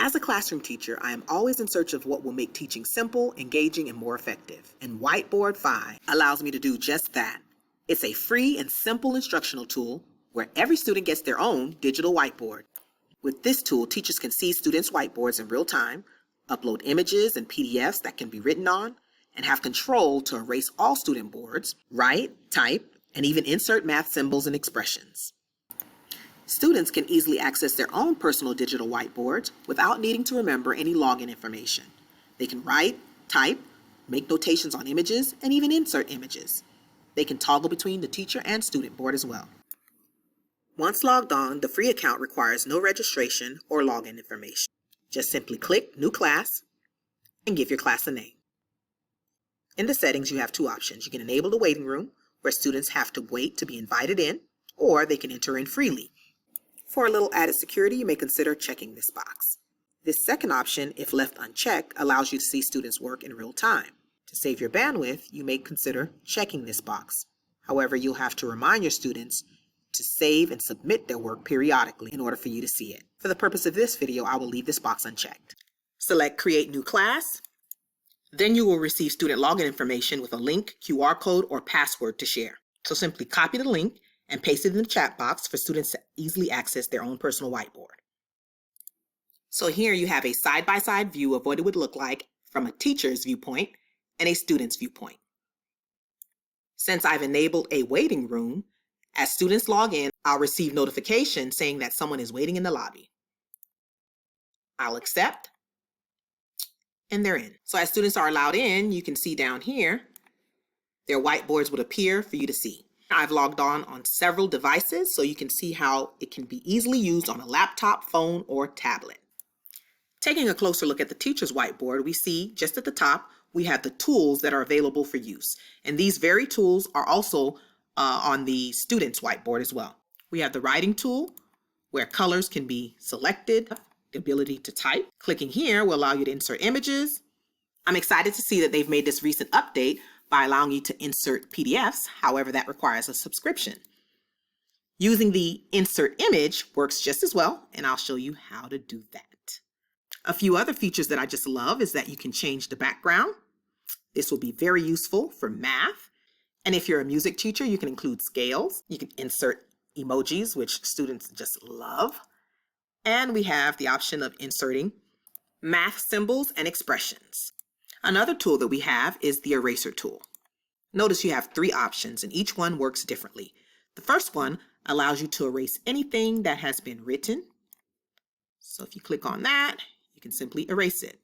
As a classroom teacher, I am always in search of what will make teaching simple, engaging, and more effective. And Whiteboard.Fi allows me to do just that. It's a free and simple instructional tool where every student gets their own digital whiteboard. With this tool, teachers can see students' whiteboards in real time, upload images and PDFs that can be written on, and have control to erase all student boards, write, type, and even insert math symbols and expressions. Students can easily access their own personal digital whiteboards without needing to remember any login information. They can write, type, make notations on images, and even insert images. They can toggle between the teacher and student board as well. Once logged on, the free account requires no registration or login information. Just simply click New Class and give your class a name. In the settings, you have two options. You can enable the waiting room, where students have to wait to be invited in, or they can enter in freely. For a little added security, you may consider checking this box. This second option, if left unchecked, allows you to see students' work in real time. To save your bandwidth, you may consider checking this box. However, you'll have to remind your students to save and submit their work periodically in order for you to see it. For the purpose of this video, I will leave this box unchecked. Select Create New Class. Then you will receive student login information with a link, QR code, or password to share. So simply copy the link and paste it in the chat box for students to easily access their own personal whiteboard. So here you have a side-by-side view of what it would look like from a teacher's viewpoint and a student's viewpoint. Since I've enabled a waiting room, as students log in, I'll receive notifications saying that someone is waiting in the lobby. I'll accept, and they're in. So as students are allowed in, you can see down here, their whiteboards would appear for you to see. I've logged on several devices, so you can see how it can be easily used on a laptop, phone, or tablet. Taking a closer look at the teacher's whiteboard, we see just at the top, we have the tools that are available for use. And these very tools are also on the student's whiteboard as well. We have the writing tool, where colors can be selected, the ability to type. Clicking here will allow you to insert images. I'm excited to see that they've made this recent update by allowing you to insert PDFs. However, that requires a subscription. Using the insert image works just as well, and I'll show you how to do that. A few other features that I just love is that you can change the background. This will be very useful for math. And if you're a music teacher, you can include scales. You can insert emojis, which students just love. And we have the option of inserting math symbols and expressions. Another tool that we have is the eraser tool. Notice you have three options and each one works differently. The first one allows you to erase anything that has been written. So if you click on that, you can simply erase it.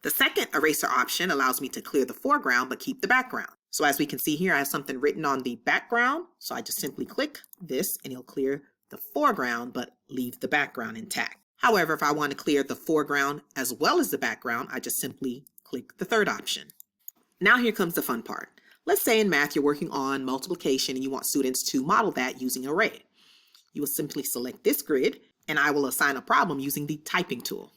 The second eraser option allows me to clear the foreground but keep the background. So as we can see here, I have something written on the background. So I just simply click this and it'll clear the foreground but leave the background intact. However, if I want to clear the foreground as well as the background, I just simply click the third option. Now here comes the fun part. Let's say in math you're working on multiplication and you want students to model that using an array. You will simply select this grid and I will assign a problem using the typing tool.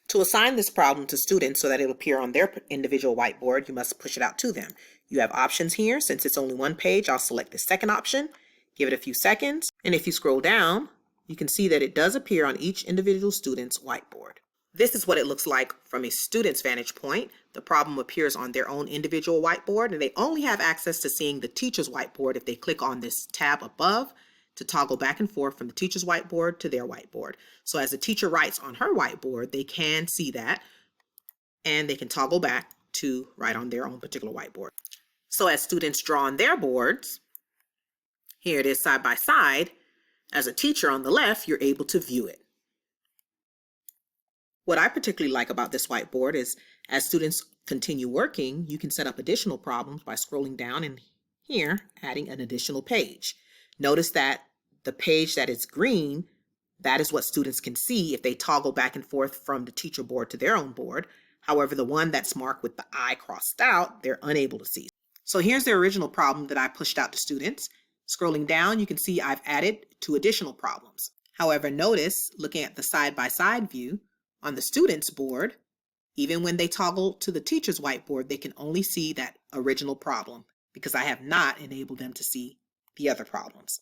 To assign this problem to students so that it'll appear on their individual whiteboard, you must push it out to them. You have options here. Since it's only one page, I'll select the second option, give it a few seconds, and if you scroll down, you can see that it does appear on each individual student's whiteboard. This is what it looks like from a student's vantage point. The problem appears on their own individual whiteboard, and they only have access to seeing the teacher's whiteboard if they click on this tab above to toggle back and forth from the teacher's whiteboard to their whiteboard. So as the teacher writes on her whiteboard, they can see that, and they can toggle back to write on their own particular whiteboard. So as students draw on their boards, here it is side by side. As a teacher on the left, you're able to view it. What I particularly like about this whiteboard is as students continue working, you can set up additional problems by scrolling down and here adding an additional page. Notice that the page that is green, that is what students can see if they toggle back and forth from the teacher board to their own board. However, the one that's marked with the I crossed out, they're unable to see. So here's the original problem that I pushed out to students. Scrolling down, you can see I've added two additional problems. However, notice, looking at the side-by-side view, on the student's board, even when they toggle to the teacher's whiteboard, they can only see that original problem because I have not enabled them to see the other problems.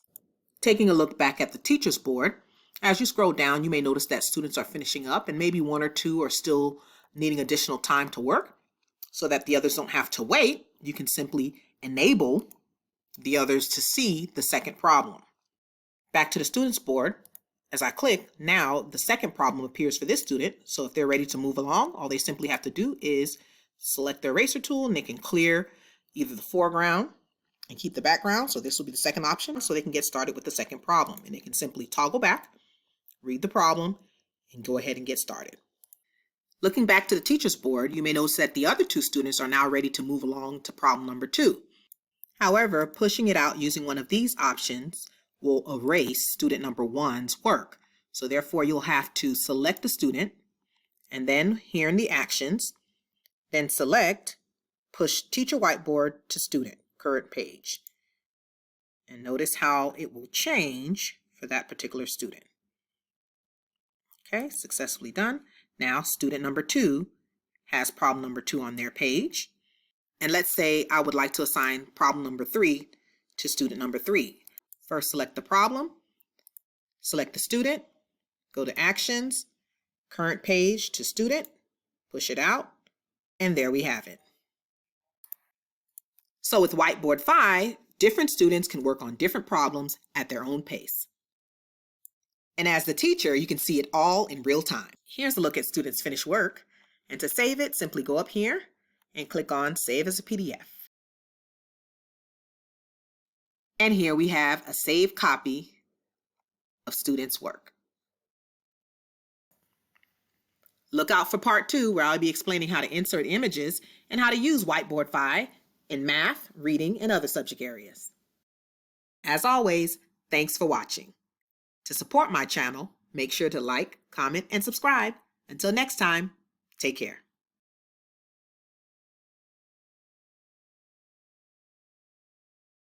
Taking a look back at the teacher's board, As you scroll down, you may notice that students are finishing up and maybe one or two are still needing additional time to work. So that the others don't have to wait, you can simply enable the others to see the second problem. Back to the students board. As I click, now the second problem appears for this student. So if they're ready to move along, all they simply have to do is select their eraser tool and they can clear either the foreground and keep the background. So this will be the second option. So they can get started with the second problem and they can simply toggle back, read the problem, and go ahead and get started. Looking back to the teacher's board, you may notice that the other two students are now ready to move along to problem number 2. However, pushing it out using one of these options will erase student number 1's work. So therefore, you'll have to select the student, and then here in the actions, then select push teacher whiteboard to student, current page. And notice how it will change for that particular student. Okay, successfully done. Now, student number 2 has problem number 2 on their page. And let's say I would like to assign problem number 3 to student number 3. First, select the problem, select the student, go to Actions, Current Page to Student, push it out, and there we have it. So with Whiteboard.Fi, different students can work on different problems at their own pace. And as the teacher, you can see it all in real time. Here's a look at students' finished work. And to save it, simply go up here and click on Save as a PDF. And here we have a saved copy of students' work. Look out for part 2, where I'll be explaining how to insert images and how to use Whiteboard.Fi in math, reading, and other subject areas. As always, thanks for watching. To support my channel, make sure to like, comment, and subscribe. Until next time, take care.